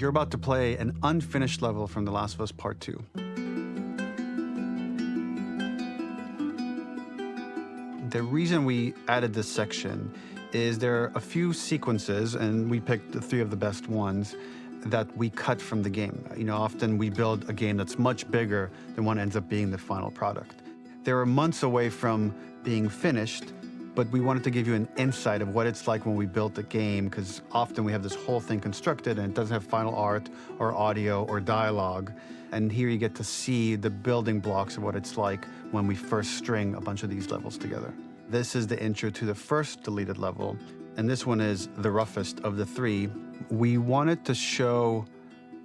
You're about to play an unfinished level from The Last of Us Part 2. The reason we added this section is there are a few sequences, and we picked the 3 of the best ones, that we cut from the game. You know, often we build a game that's much bigger than what ends up being the final product. They were months away from being finished, but we wanted to give you an insight of what it's like when we built the game, because often we have this whole thing constructed and it doesn't have final art or audio or dialogue. And here you get to see the building blocks of what it's like when we first string a bunch of these levels together. This is the intro to the first deleted level, and this one is the roughest of the 3. We wanted to show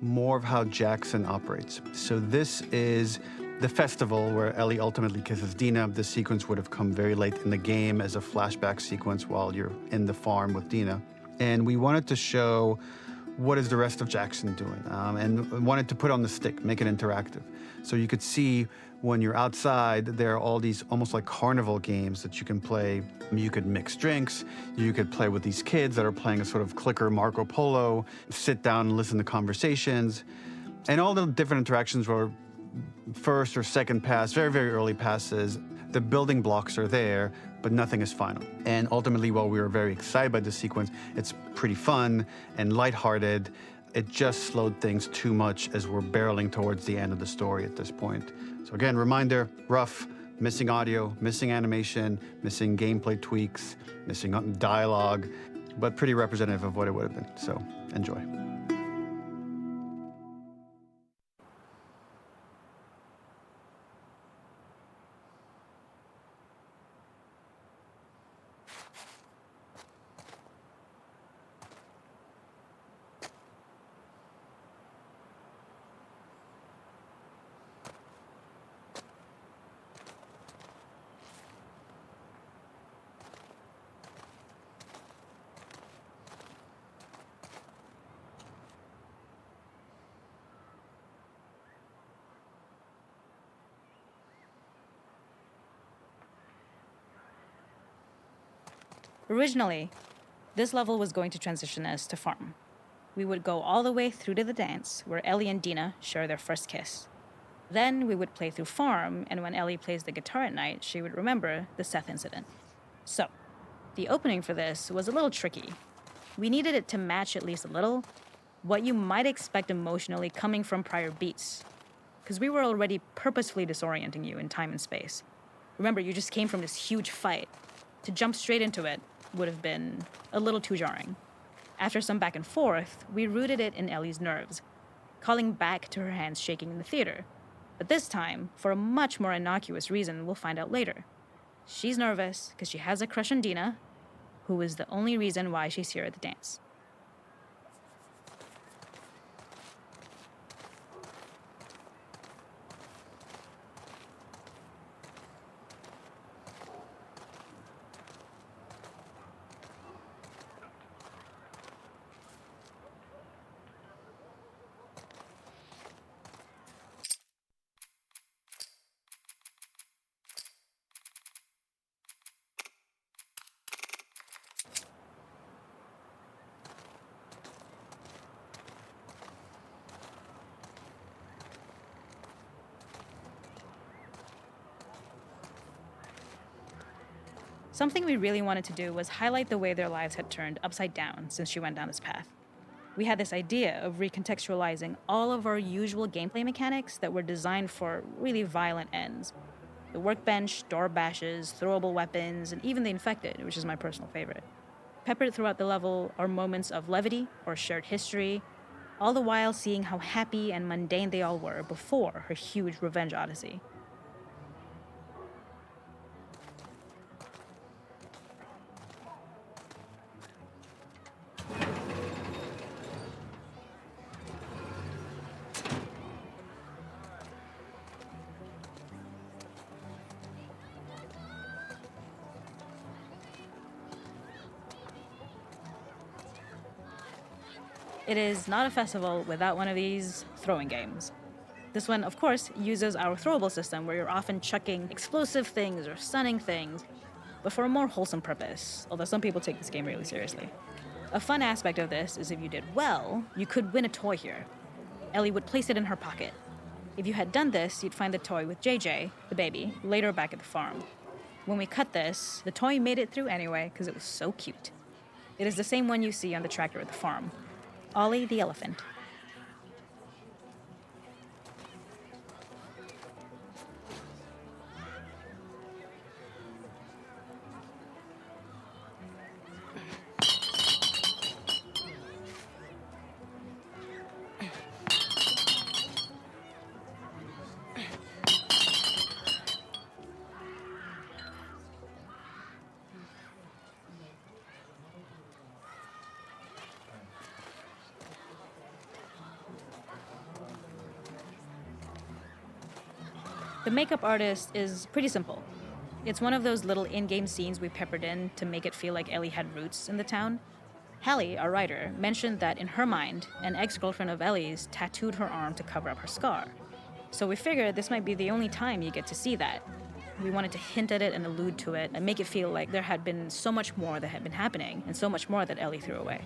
more of how Jackson operates. So this is the festival where Ellie ultimately kisses Dina. This sequence would have come very late in the game as a flashback sequence while you're in the farm with Dina. And we wanted to show what is the rest of Jackson doing, and wanted to put on the stick, make it interactive. So you could see when you're outside, there are all these almost like carnival games that you can play. You could mix drinks, you could play with these kids that are playing a sort of clicker Marco Polo, sit down and listen to conversations. And all the different interactions were first or second pass, very, very early passes. The building blocks are there, but nothing is final. And ultimately, while we were very excited by this sequence, it's pretty fun and lighthearted. It just slowed things too much as we're barreling towards the end of the story at this point. So again, reminder, rough, missing audio, missing animation, missing gameplay tweaks, missing dialogue, but pretty representative of what it would have been. So enjoy. Originally, this level was going to transition us to farm. We would go all the way through to the dance, where Ellie and Dina share their first kiss. Then we would play through farm, and when Ellie plays the guitar at night, she would remember the Seth incident. So, the opening for this was a little tricky. We needed it to match at least a little what you might expect emotionally coming from prior beats, because we were already purposefully disorienting you in time and space. Remember, you just came from this huge fight. To jump straight into it would have been a little too jarring. After some back and forth, we rooted it in Ellie's nerves, calling back to her hands shaking in the theater. But this time, for a much more innocuous reason we'll find out later. She's nervous because she has a crush on Dina, who is the only reason why she's here at the dance. Something we really wanted to do was highlight the way their lives had turned upside down since she went down this path. We had this idea of recontextualizing all of our usual gameplay mechanics that were designed for really violent ends. The workbench, door bashes, throwable weapons, and even the infected, which is my personal favorite. Peppered throughout the level are moments of levity or shared history, all the while seeing how happy and mundane they all were before her huge revenge odyssey. It is not a festival without one of these throwing games. This one, of course, uses our throwable system where you're often chucking explosive things or stunning things, but for a more wholesome purpose, although some people take this game really seriously. A fun aspect of this is if you did well, you could win a toy here. Ellie would place it in her pocket. If you had done this, you'd find the toy with JJ, the baby, later back at the farm. When we cut this, the toy made it through anyway because it was so cute. It is the same one you see on the tractor at the farm. Ollie the elephant. The makeup artist is pretty simple. It's one of those little in-game scenes we peppered in to make it feel like Ellie had roots in the town. Hallie, our writer, mentioned that in her mind, an ex-girlfriend of Ellie's tattooed her arm to cover up her scar. So we figured this might be the only time you get to see that. We wanted to hint at it and allude to it and make it feel like there had been so much more that had been happening and so much more that Ellie threw away.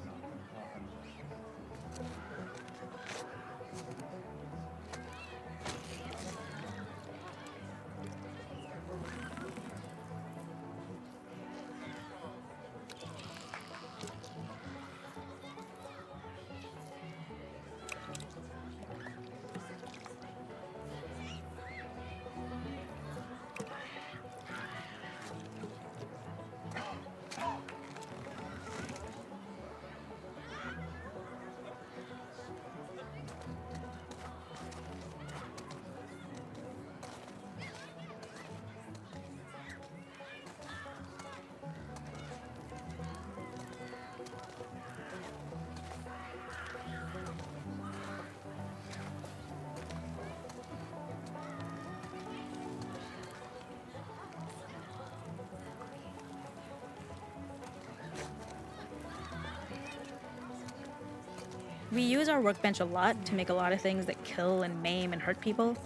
We use our workbench a lot to make a lot of things that kill and maim and hurt people.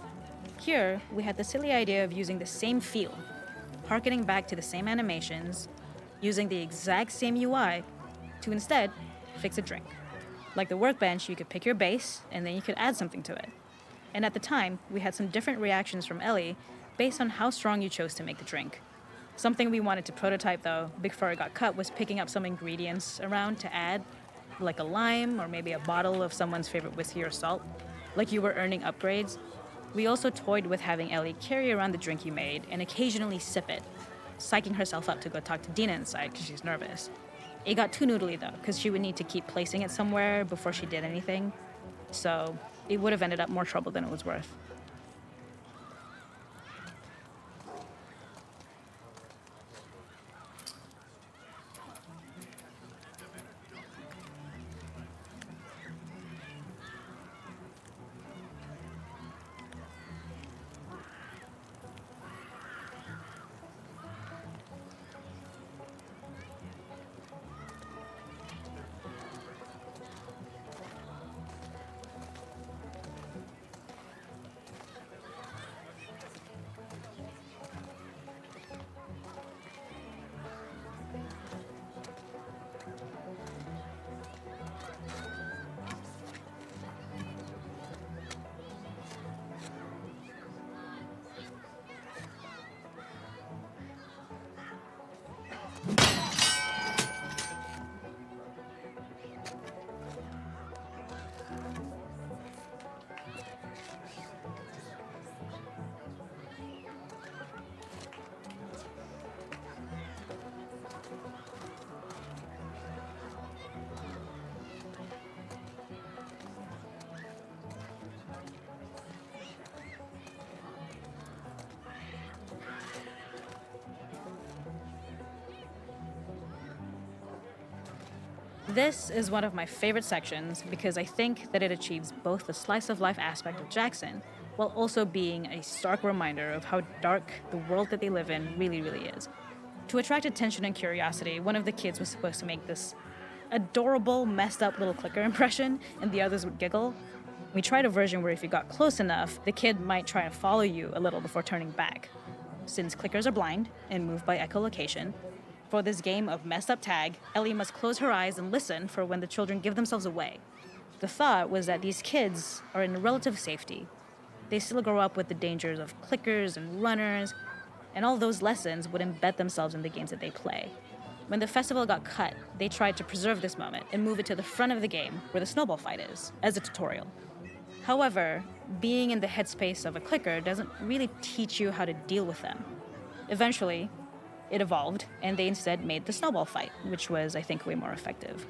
Here, we had the silly idea of using the same feel, harkening back to the same animations, using the exact same UI to instead fix a drink. Like the workbench, you could pick your base, and then you could add something to it. And at the time, we had some different reactions from Ellie based on how strong you chose to make the drink. Something we wanted to prototype, though, before it got cut, was picking up some ingredients around to add, like a lime or maybe a bottle of someone's favorite whiskey or salt, like you were earning upgrades. We also toyed with having Ellie carry around the drink you made and occasionally sip it, psyching herself up to go talk to Dina inside because she's nervous. It got too noodly though, because she would need to keep placing it somewhere before she did anything, so it would have ended up more trouble than it was worth. This is one of my favorite sections because I think that it achieves both the slice of life aspect of Jackson while also being a stark reminder of how dark the world that they live in really, really is. To attract attention and curiosity, one of the kids was supposed to make this adorable, messed up little clicker impression, and the others would giggle. We tried a version where if you got close enough, the kid might try and follow you a little before turning back. Since clickers are blind and move by echolocation, For this game of messed up tag, Ellie must close her eyes and listen for when the children give themselves away. The thought was that these kids are in relative safety. They still grow up with the dangers of clickers and runners, and all those lessons would embed themselves in the games that they play. When the festival got cut, they tried to preserve this moment and move it to the front of the game where the snowball fight is, as a tutorial. However, being in the headspace of a clicker doesn't really teach you how to deal with them. Eventually, it evolved, and they instead made the snowball fight, which was, I think, way more effective.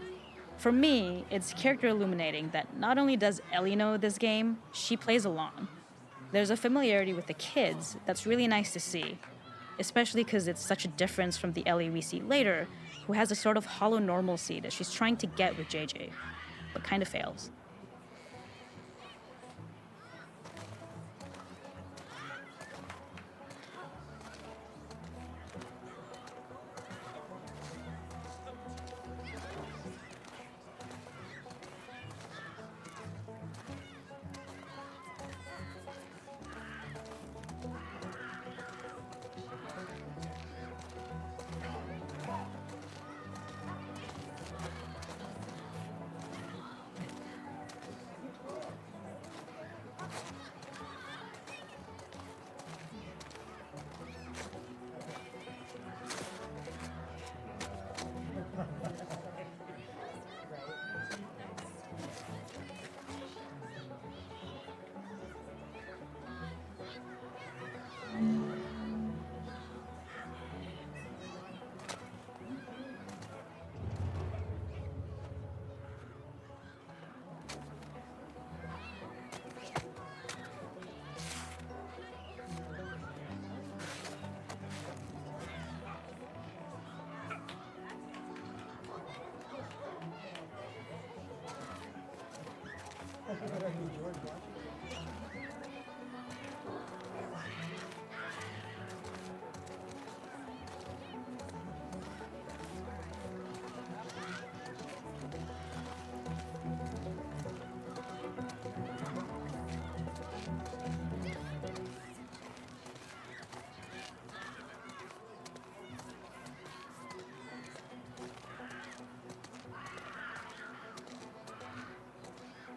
For me, it's character illuminating that not only does Ellie know this game, she plays along. There's a familiarity with the kids that's really nice to see, especially because it's such a difference from the Ellie we see later, who has a sort of hollow normalcy that she's trying to get with JJ, but kind of fails.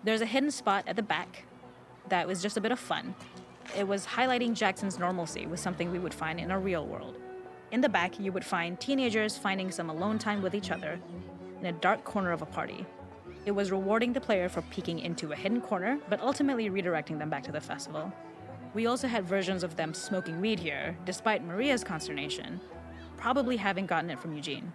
There's a hidden spot at the back that was just a bit of fun. It was highlighting Jackson's normalcy with something we would find in a real world. In the back, you would find teenagers finding some alone time with each other in a dark corner of a party. It was rewarding the player for peeking into a hidden corner, but ultimately redirecting them back to the festival. We also had versions of them smoking weed here, despite Maria's consternation, probably having gotten it from Eugene.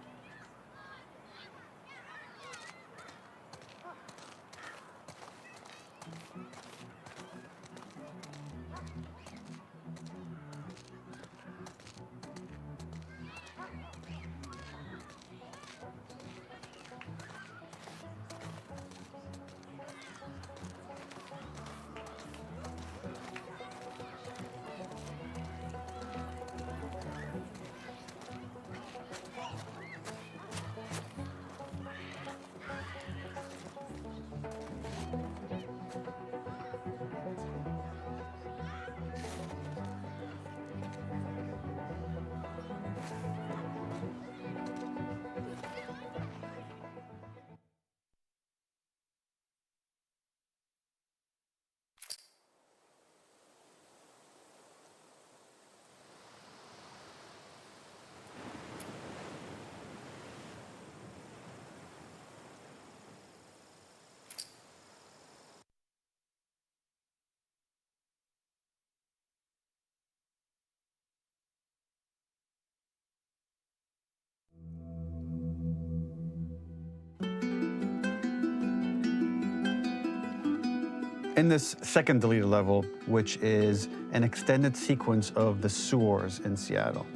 In this second deleted level, which is an extended sequence of the sewers in Seattle,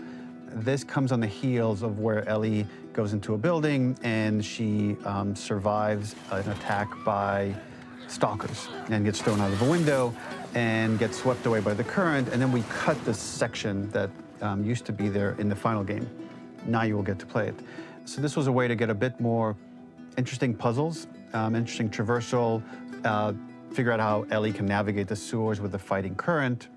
this comes on the heels of where Ellie goes into a building and she survives an attack by stalkers and gets thrown out of a window and gets swept away by the current. And then we cut this section that used to be there in the final game. Now you will get to play it. So this was a way to get a bit more interesting puzzles, interesting traversal, figure out how Ellie can navigate the sewers with the fighting current.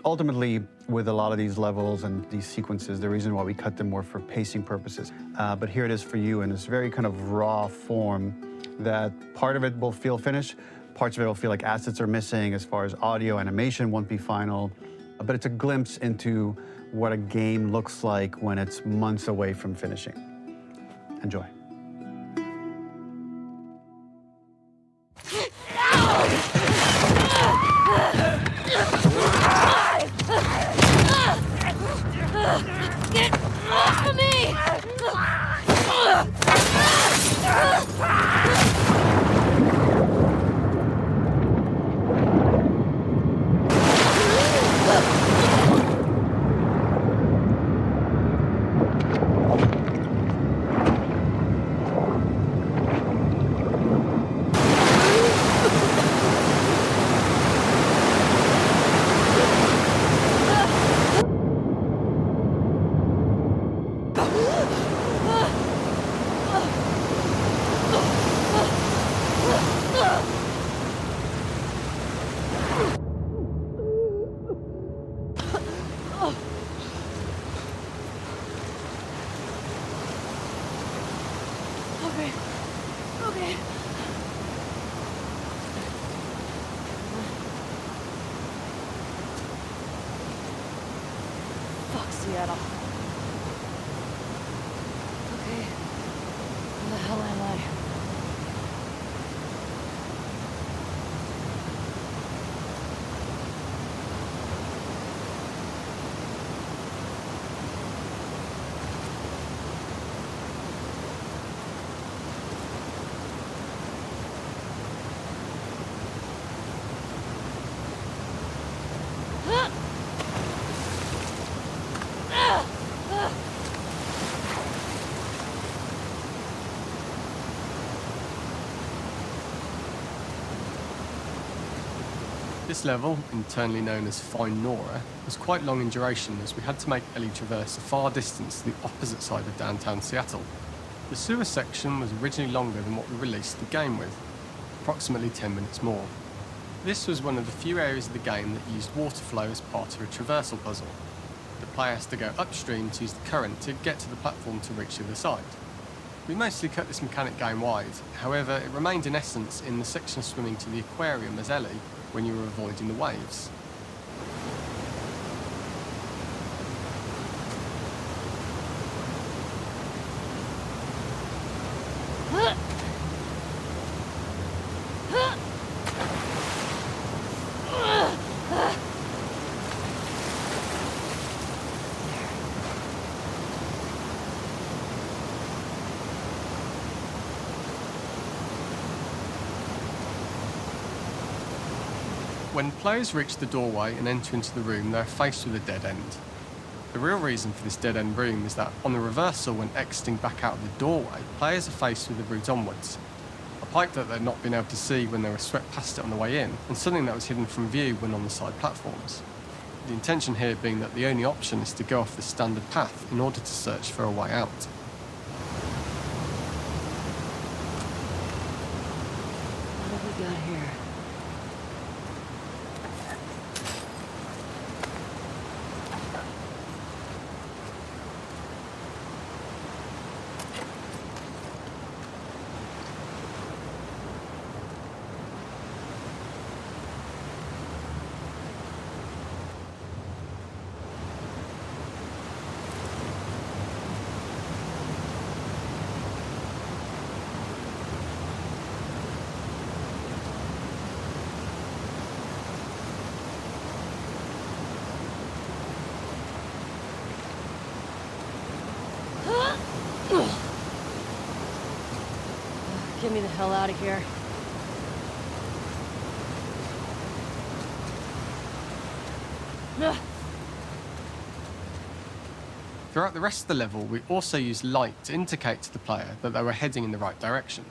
Ultimately, with a lot of these levels and these sequences, the reason why we cut them were for pacing purposes. But here it is for you in this very kind of raw form that part of it will feel finished, parts of it will feel like assets are missing as far as audio, animation won't be final. But it's a glimpse into what a game looks like when it's months away from finishing. Enjoy. Get off of me! Okay. Fuck Seattle. Okay. Where the hell am I? This level, internally known as Fine Nora, was quite long in duration as we had to make Ellie traverse a far distance to the opposite side of downtown Seattle. The sewer section was originally longer than what we released the game with, approximately 10 minutes more. This was one of the few areas of the game that used water flow as part of a traversal puzzle. The player has to go upstream to use the current to get to the platform to reach the other side. We mostly cut this mechanic game wide, however it remained in essence in the section swimming to the aquarium as Ellie when you were avoiding the waves. When players reach the doorway and enter into the room, they are faced with a dead end. The real reason for this dead end room is that on the reversal, when exiting back out of the doorway, players are faced with the route onwards. A pipe that they'd not been able to see when they were swept past it on the way in, and something that was hidden from view when on the side platforms. The intention here being that the only option is to go off the standard path in order to search for a way out. What have we got here? Get me the hell out of here. Throughout the rest of the level, we also used light to indicate to the player that they were heading in the right direction.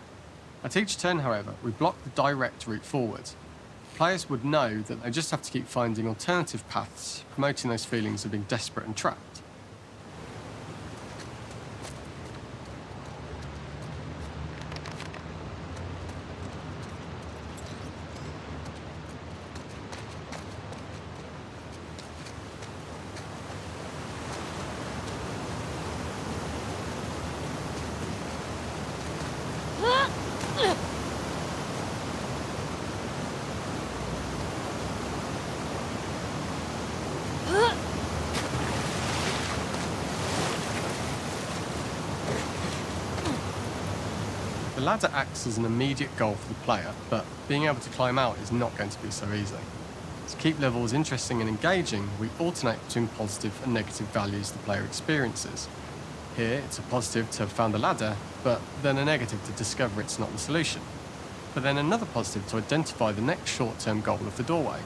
At each turn, however, we blocked the direct route forward. Players would know that they just have to keep finding alternative paths, promoting those feelings of being desperate and trapped. ladder acts as an immediate goal for the player, but being able to climb out is not going to be so easy. To keep levels interesting and engaging, we alternate between positive and negative values the player experiences. Here, it's a positive to have found a ladder, but then a negative to discover it's not the solution. But then another positive to identify the next short-term goal of the doorway.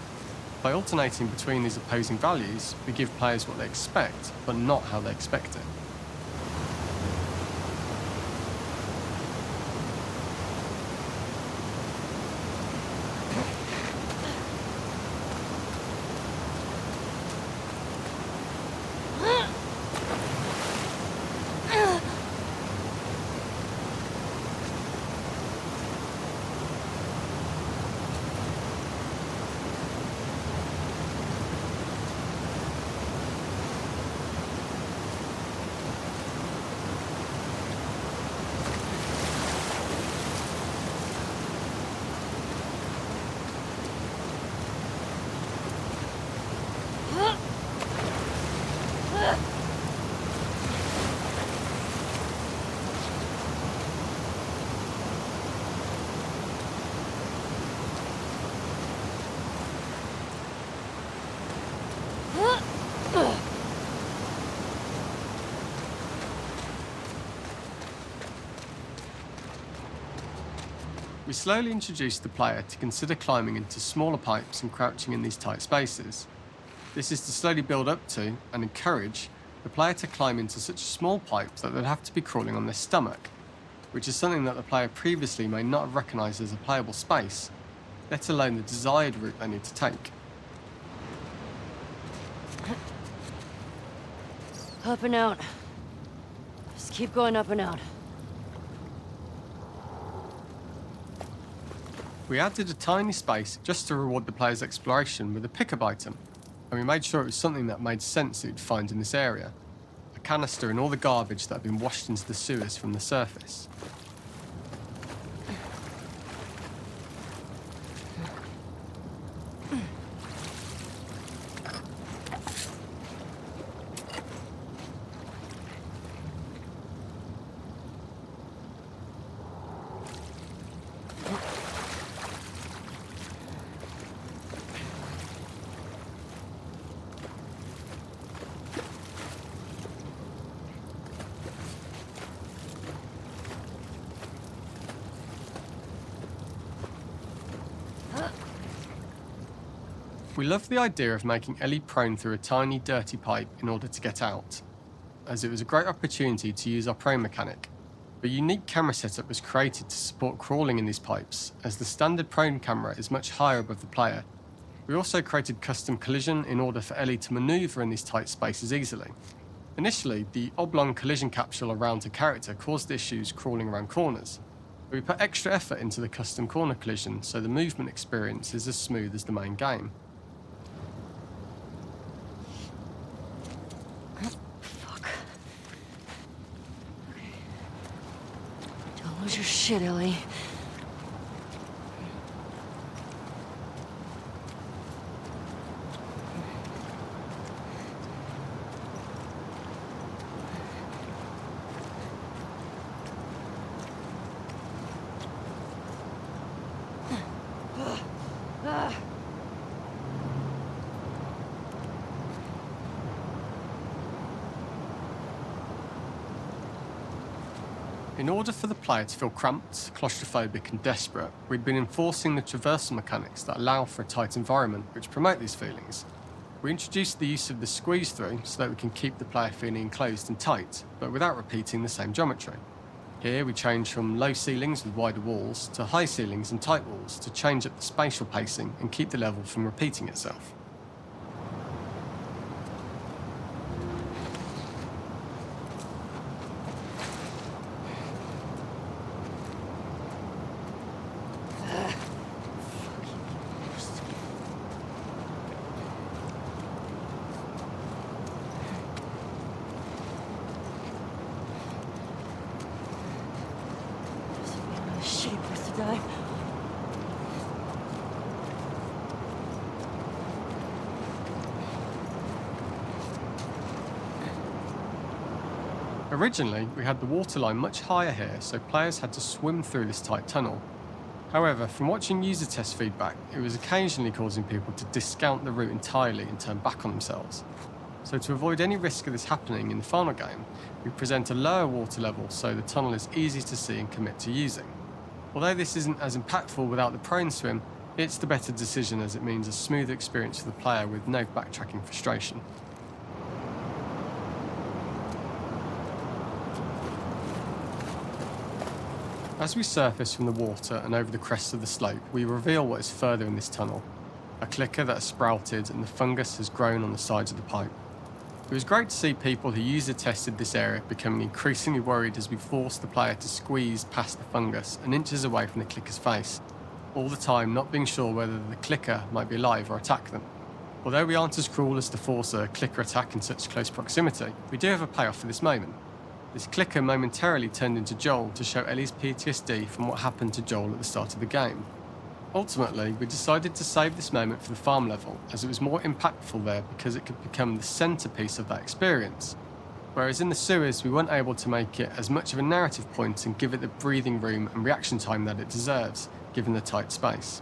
By alternating between these opposing values, we give players what they expect, but not how they expect it. We slowly introduced the player to consider climbing into smaller pipes and crouching in these tight spaces. This is to slowly build up to and encourage the player to climb into such small pipes that they'd have to be crawling on their stomach, which is something that the player previously may not have recognised as a playable space, let alone the desired route they need to take. Up and out. Just keep going up and out. We added a tiny space just to reward the player's exploration with a pickup item, and we made sure it was something that made sense that you'd find in this area. A canister and all the garbage that had been washed into the sewers from the surface. We loved the idea of making Ellie prone through a tiny, dirty pipe in order to get out, as it was a great opportunity to use our prone mechanic. A unique camera setup was created to support crawling in these pipes, as the standard prone camera is much higher above the player. We also created custom collision in order for Ellie to manoeuvre in these tight spaces easily. Initially, the oblong collision capsule around her character caused issues crawling around corners. We put extra effort into the custom corner collision, so the movement experience is as smooth as the main game. Lose your shit, Ellie. In order for the player to feel cramped, claustrophobic and desperate, we'd been enforcing the traversal mechanics that allow for a tight environment which promote these feelings. We introduced the use of the squeeze through so that we can keep the player feeling enclosed and tight, but without repeating the same geometry. Here we change from low ceilings with wider walls to high ceilings and tight walls to change up the spatial pacing and keep the level from repeating itself. Shitty place to die. Originally, we had the water line much higher here, so players had to swim through this tight tunnel. However, from watching user test feedback, it was occasionally causing people to discount the route entirely and turn back on themselves. So to avoid any risk of this happening in the final game, we present a lower water level so the tunnel is easy to see and commit to using. Although this isn't as impactful without the prone swim, it's the better decision as it means a smoother experience for the player with no backtracking frustration. As we surface from the water and over the crest of the slope, we reveal what is further in this tunnel. A clicker that has sprouted and the fungus has grown on the sides of the pipe. It was great to see people who user tested this area becoming increasingly worried as we forced the player to squeeze past the fungus and inches away from the clicker's face, all the time not being sure whether the clicker might be alive or attack them. Although we aren't as cruel as to force a clicker attack in such close proximity, we do have a payoff for this moment. This clicker momentarily turned into Joel to show Ellie's PTSD from what happened to Joel at the start of the game. Ultimately, we decided to save this moment for the farm level, as it was more impactful there because it could become the centrepiece of that experience. Whereas in the sewers, we weren't able to make it as much of a narrative point and give it the breathing room and reaction time that it deserves, given the tight space.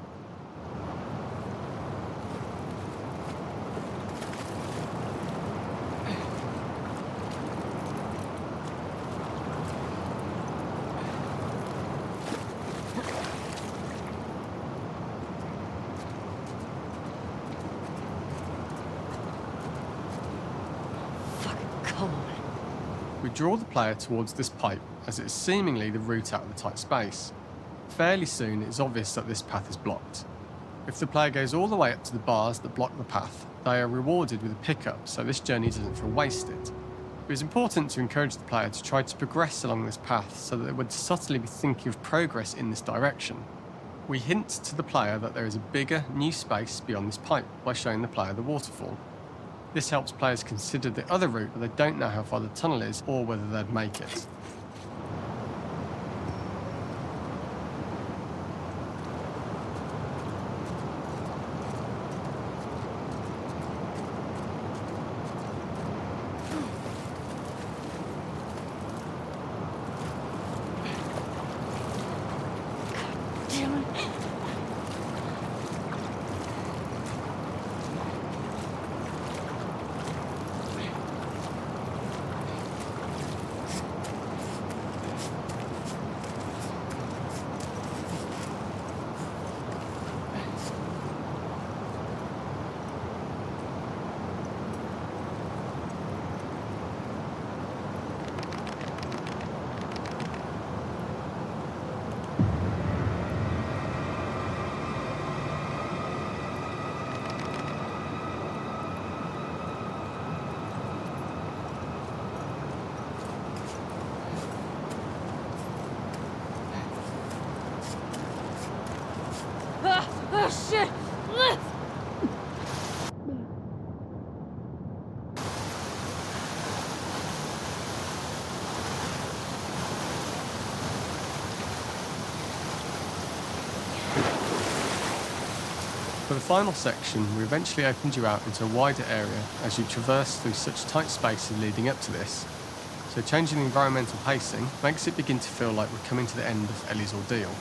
We draw the player towards this pipe, as it is seemingly the route out of the tight space. Fairly soon, it is obvious that this path is blocked. If the player goes all the way up to the bars that block the path, they are rewarded with a pickup, so this journey doesn't feel wasted. It was important to encourage the player to try to progress along this path so that they would subtly be thinking of progress in this direction. We hint to the player that there is a bigger, new space beyond this pipe by showing the player the waterfall. This helps players consider the other route, but they don't know how far the tunnel is or whether they'd make it. Oh, shit! For the final section, we eventually opened you out into a wider area as you traverse through such tight spaces leading up to this. So changing the environmental pacing makes it begin to feel like we're coming to the end of Ellie's ordeal.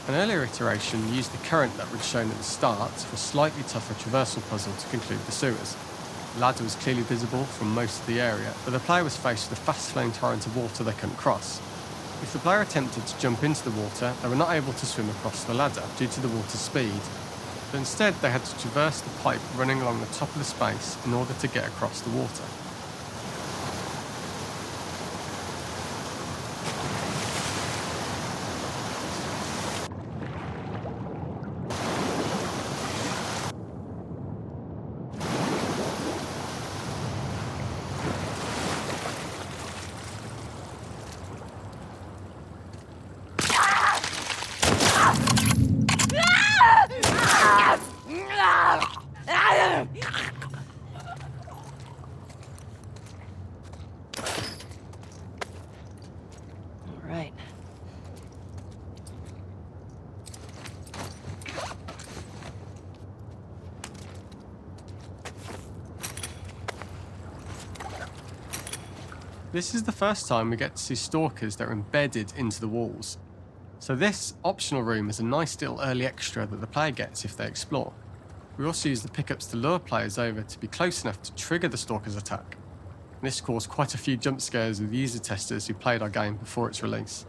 An earlier iteration used the current that we'd shown at the start for a slightly tougher traversal puzzle to conclude the sewers. The ladder was clearly visible from most of the area, but the player was faced with a fast-flowing torrent of water they couldn't cross. If the player attempted to jump into the water, they were not able to swim across the ladder due to the water's speed. But instead, they had to traverse the pipe running along the top of the space in order to get across the water. This is the first time we get to see stalkers that are embedded into the walls. So this optional room is a nice little early extra that the player gets if they explore. We also use the pickups to lure players over to be close enough to trigger the stalker's attack. This caused quite a few jump scares with user testers who played our game before its release.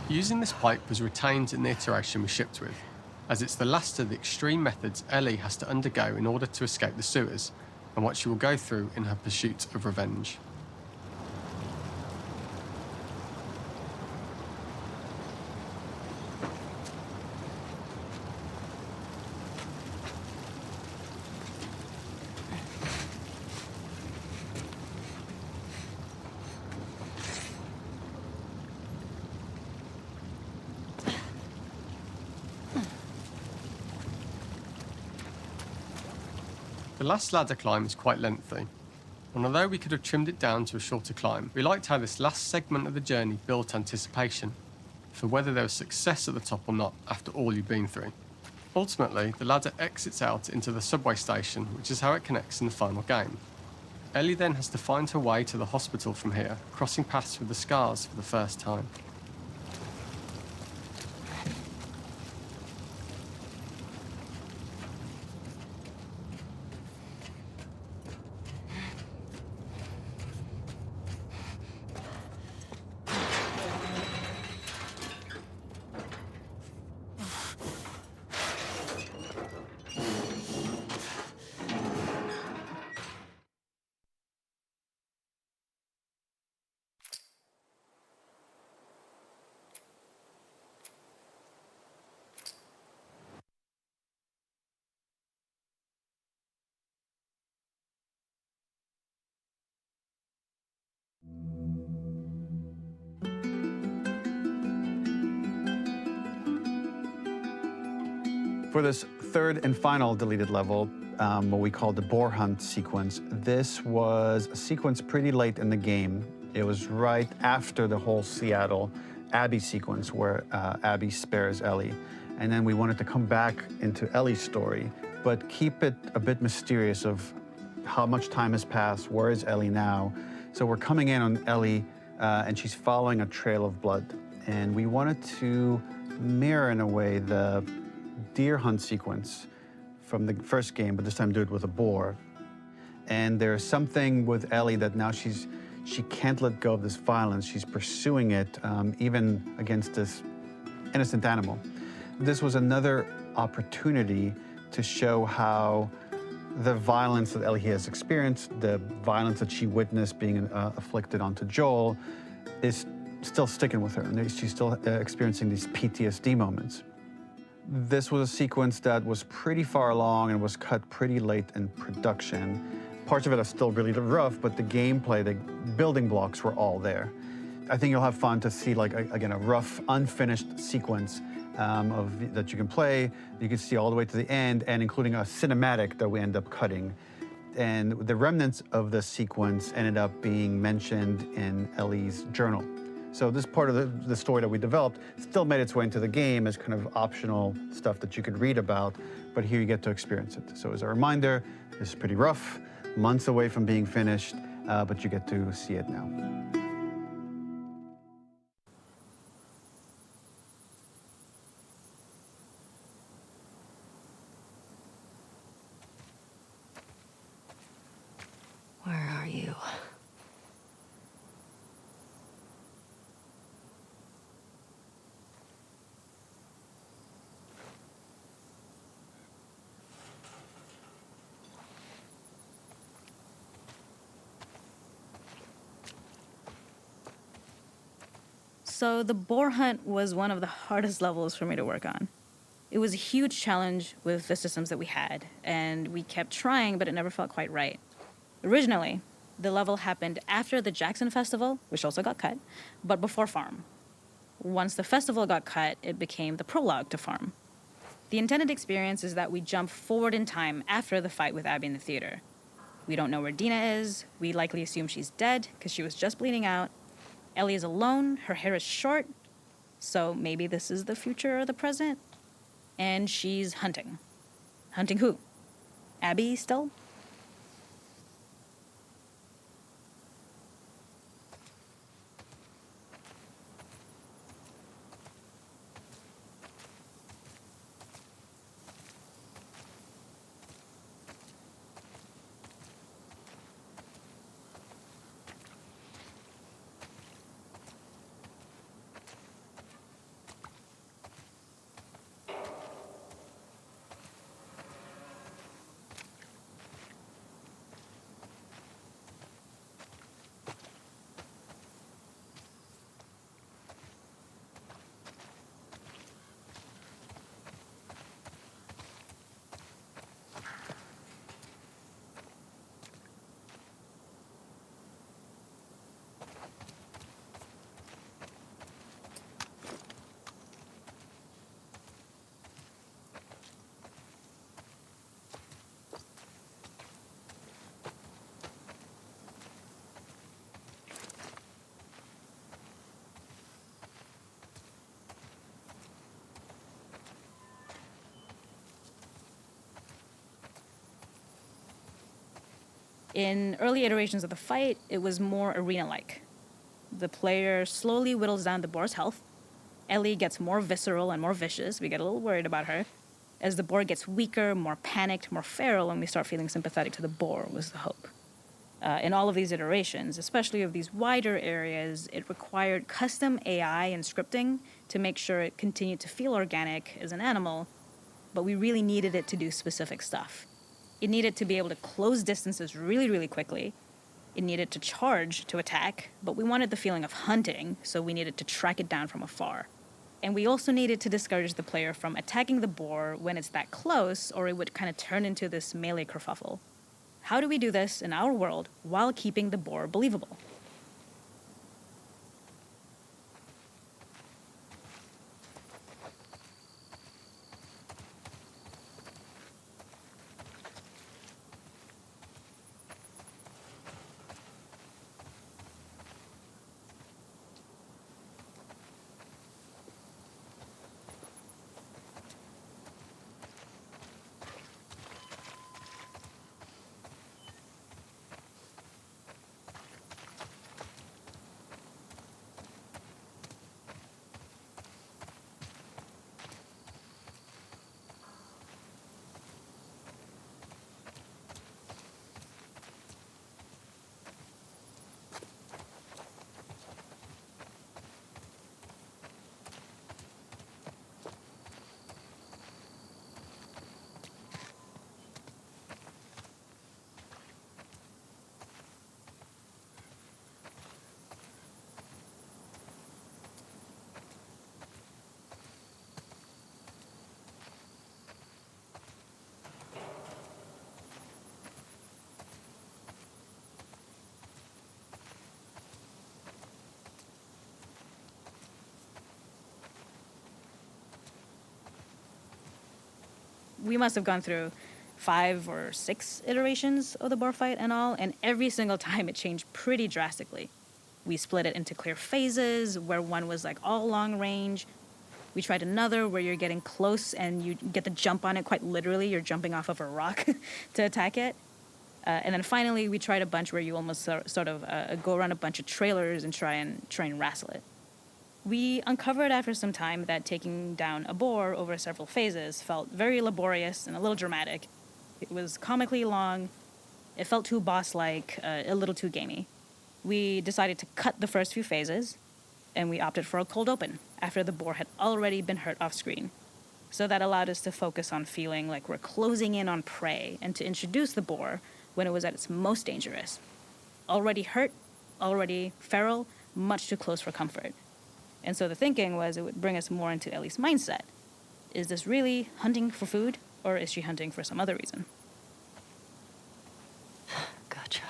Using this pipe was retained in the iteration we shipped with, as it's the last of the extreme methods Ellie has to undergo in order to escape the sewers, and what she will go through in her pursuit of revenge. The last ladder climb is quite lengthy, and although we could have trimmed it down to a shorter climb, we liked how this last segment of the journey built anticipation for whether there was success at the top or not after all you've been through. Ultimately, the ladder exits out into the subway station, which is how it connects in the final game. Ellie then has to find her way to the hospital from here, crossing paths with the scars for the first time. For this third and final deleted level, what we call the boar hunt sequence, this was a sequence pretty late in the game. It was right after the whole Seattle Abby sequence where Abby spares Ellie. And then we wanted to come back into Ellie's story, but keep it a bit mysterious of how much time has passed, where is Ellie now? So we're coming in on Ellie and she's following a trail of blood. And we wanted to mirror in a way the deer hunt sequence from the first game, but this time do it with a boar. And there's something with Ellie that now she can't let go of this violence. She's pursuing it even against this innocent animal. This was another opportunity to show how the violence that Ellie has experienced, the violence that she witnessed being afflicted onto Joel, is still sticking with her, and she's still experiencing these PTSD moments. This was a sequence that was pretty far along and was cut pretty late in production. Parts of it are still really rough, but the gameplay, the building blocks were all there. I think you'll have fun to see, like, again, a rough, unfinished sequence that you can play. You can see all the way to the end, and including a cinematic that we end up cutting. And the remnants of the sequence ended up being mentioned in Ellie's journal. So this part of the story that we developed still made its way into the game as kind of optional stuff that you could read about, but here you get to experience it. So as a reminder, this is pretty rough, months away from being finished, but you get to see it now. Where are you? So the boar hunt was one of the hardest levels for me to work on. It was a huge challenge with the systems that we had, and we kept trying, but it never felt quite right. Originally, the level happened after the Jackson Festival, which also got cut, but before Farm. Once the festival got cut, it became the prologue to Farm. The intended experience is that we jump forward in time after the fight with Abby in the theater. We don't know where Dina is. We likely assume she's dead because she was just bleeding out. Ellie is alone. Her hair is short. So maybe this is the future or the present. And she's hunting. Hunting who? Abby still? In early iterations of the fight, it was more arena-like. The player slowly whittles down the boar's health. Ellie gets more visceral and more vicious. We get a little worried about her. As the boar gets weaker, more panicked, more feral, and we start feeling sympathetic to the boar, was the hope. In all of these iterations, especially of these wider areas, it required custom AI and scripting to make sure it continued to feel organic as an animal, but we really needed it to do specific stuff. It needed to be able to close distances really, really quickly. It needed to charge to attack, but we wanted the feeling of hunting, so we needed to track it down from afar. And we also needed to discourage the player from attacking the boar when it's that close, or it would kind of turn into this melee kerfuffle. How do we do this in our world while keeping the boar believable? We must have gone through 5 or 6 iterations of the boar fight and all, and every single time it changed pretty drastically. We split it into clear phases, where one was like all long range. We tried another where you're getting close and you get the jump on it quite literally. You're jumping off of a rock to attack it. And then finally, we tried a bunch where you almost sort of go around a bunch of trailers and try and wrestle it. We uncovered after some time that taking down a boar over several phases felt very laborious and a little dramatic. It was comically long. It felt too boss-like, a little too gamey. We decided to cut the first few phases, and we opted for a cold open after the boar had already been hurt off screen. So that allowed us to focus on feeling like we're closing in on prey and to introduce the boar when it was at its most dangerous. Already hurt, already feral, much too close for comfort. And so the thinking was it would bring us more into Ellie's mindset. Is this really hunting for food, or is she hunting for some other reason? Gotcha.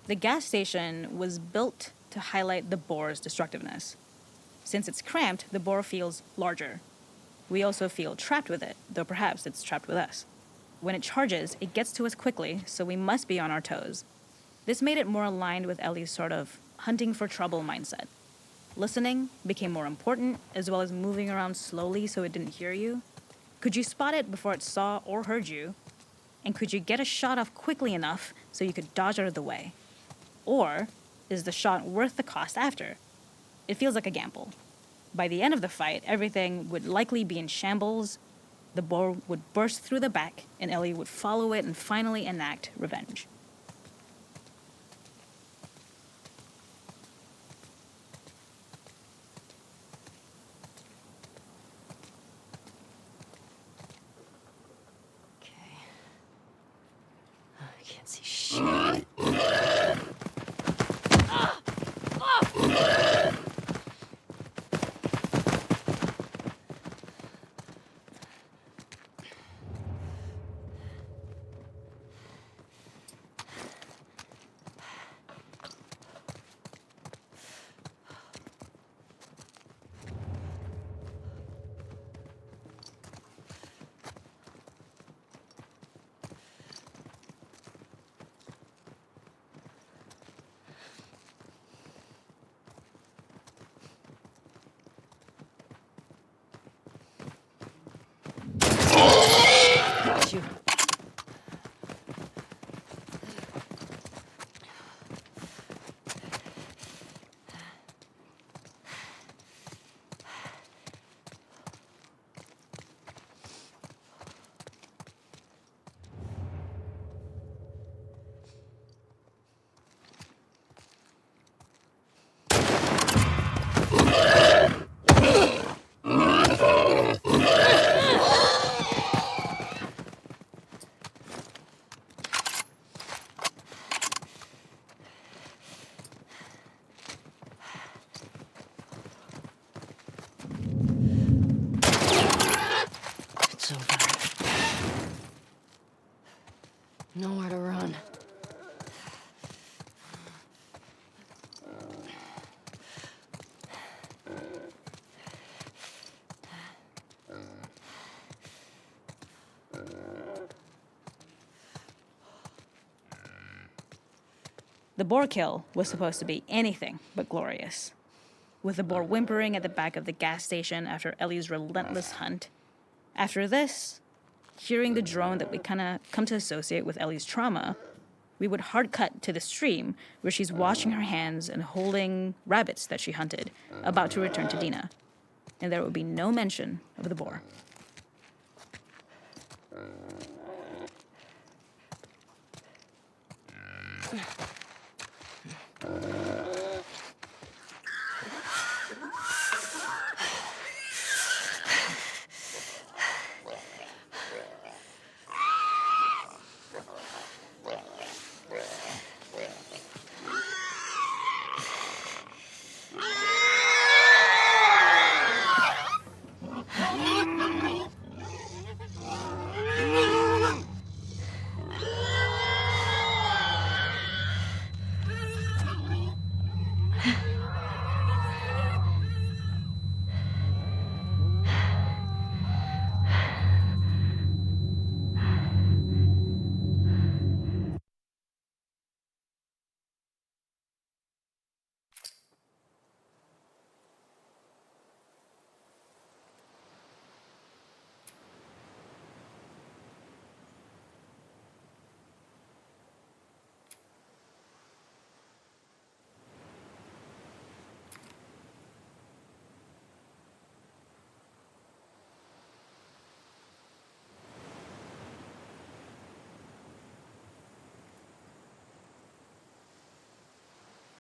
The gas station was built to highlight the boar's destructiveness. Since it's cramped, the boar feels larger. We also feel trapped with it, though perhaps it's trapped with us. When it charges, it gets to us quickly, so we must be on our toes. This made it more aligned with Ellie's sort of hunting for trouble mindset. Listening became more important, as well as moving around slowly so it didn't hear you. Could you spot it before it saw or heard you? And could you get a shot off quickly enough so you could dodge out of the way? Or is the shot worth the cost after? It feels like a gamble. By the end of the fight, everything would likely be in shambles. The boar would burst through the back, and Ellie would follow it and finally enact revenge. Okay. I can't see shit. Got you. It's over. Nowhere to run. The boar kill was supposed to be anything but glorious. With the boar whimpering at the back of the gas station after Ellie's relentless hunt. After this, hearing the drone that we kind of come to associate with Ellie's trauma, we would hard cut to the stream where she's washing her hands and holding rabbits that she hunted, about to return to Dina. And there would be no mention of the boar.